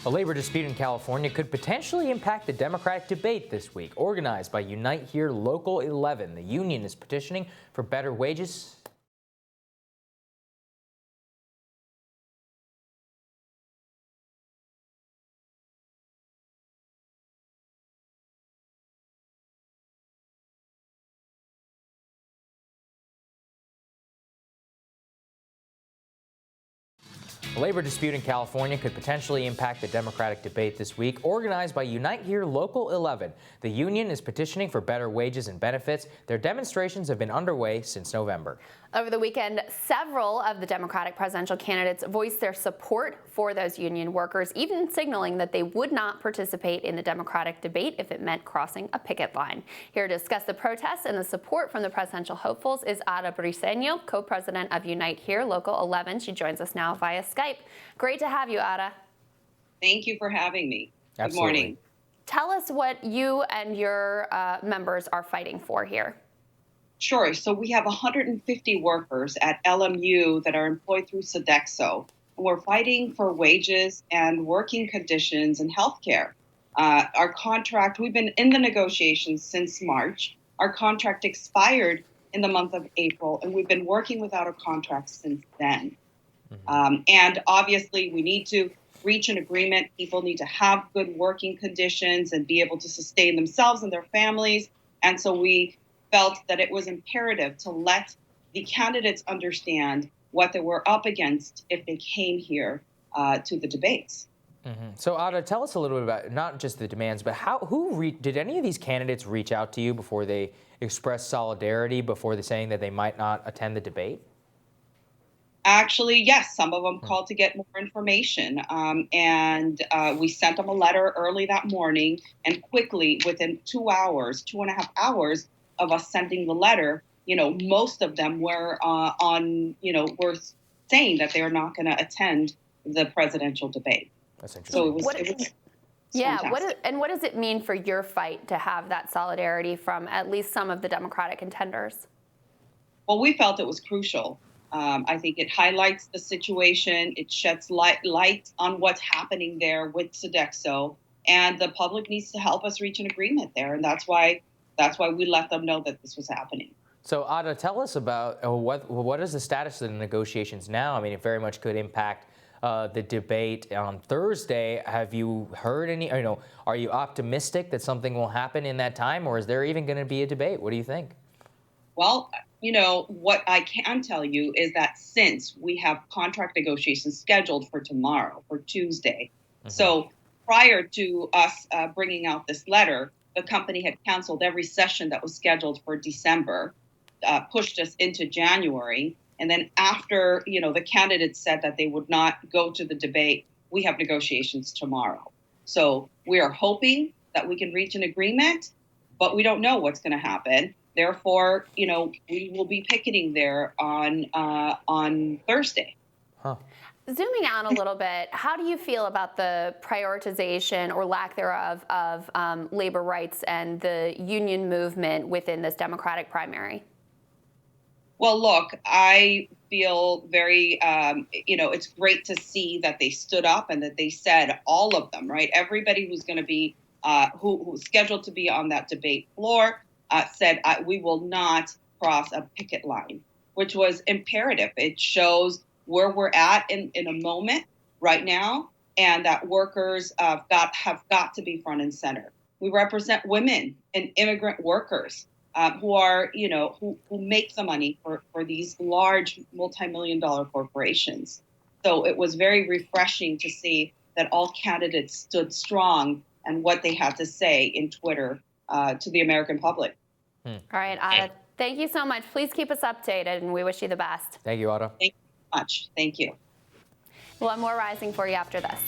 A labor dispute in California could potentially impact the Democratic debate this week. Organized by Unite Here Local 11, the union is petitioning for better wages. A labor dispute in California could potentially impact the Democratic debate this week. Organized by Unite Here Local 11, the union is petitioning for better wages and benefits. Their demonstrations have been underway since November. Over the weekend, several of the Democratic presidential candidates voiced their support for those union workers, even signaling that they would not participate in the Democratic debate if it meant crossing a picket line. Here to discuss the protests and the support from the presidential hopefuls is Ada Briceño, co-president of Unite Here Local 11. She joins us now via Skype. Great to have you, Ada. Thank you for having me. Absolutely. Good morning. Tell us what you and your members are fighting for here. Sure. So we have 150 workers at LMU that are employed through Sodexo. We're fighting for wages and working conditions and health care. Our contract, we've been in the negotiations since March. Our contract expired in the month of April, and we've been working without a contract since then. And obviously, we need to reach an agreement. People need to have good working conditions and be able to sustain themselves and their families. And so we felt that it was imperative to let the candidates understand what they were up against if they came here to the debates. So, Ada, tell us a little bit about not just the demands, but did any of these candidates reach out to you before they expressed solidarity, before they saying that they might not attend the debate? Actually, yes, some of them called to get more information, and we sent them a letter early that morning, and quickly, within 2 hours, 2.5 hours of us sending the letter, most of them were were saying that they are not going to attend the presidential debate. That's interesting. So it was yeah, fantastic. what does it mean for your fight to have that solidarity from at least some of the Democratic contenders? Well, we felt it was crucial. I think it highlights the situation. It sheds light on what's happening there with Sodexo, and the public needs to help us reach an agreement there. And that's why we let them know that this was happening. So, Ada, tell us about what is the status of the negotiations now? I mean, it very much could impact the debate on Thursday. Have you heard any? Are you optimistic that something will happen in that time, or is there even going to be a debate? What do you think? Well, what I can tell you is that since we have contract negotiations scheduled for tomorrow, for Tuesday, so prior to us bringing out this letter, the company had canceled every session that was scheduled for December, pushed us into January. And then after, the candidates said that they would not go to the debate, we have negotiations tomorrow. So we are hoping that we can reach an agreement, but we don't know what's going to happen. Therefore, we will be picketing there on Thursday. Zooming out a little bit, how do you feel about the prioritization or lack thereof of labor rights and the union movement within this Democratic primary? Well, look, I feel very, it's great to see that they stood up and that they said, all of them, right? Everybody who's going to be, who's scheduled to be on that debate floor said, we will not cross a picket line, which was imperative. It shows where we're at in a moment right now, and that workers have got to be front and center. We represent women and immigrant workers who are, who make the money for these large multi-million-dollar corporations. So it was very refreshing to see that all candidates stood strong and what they had to say in Twitter to the American public. All right, Ada, thank you so much. Please keep us updated, and we wish you the best. Thank you, Ada. Thank you so much. Thank you. We'll have more Rising for you after this.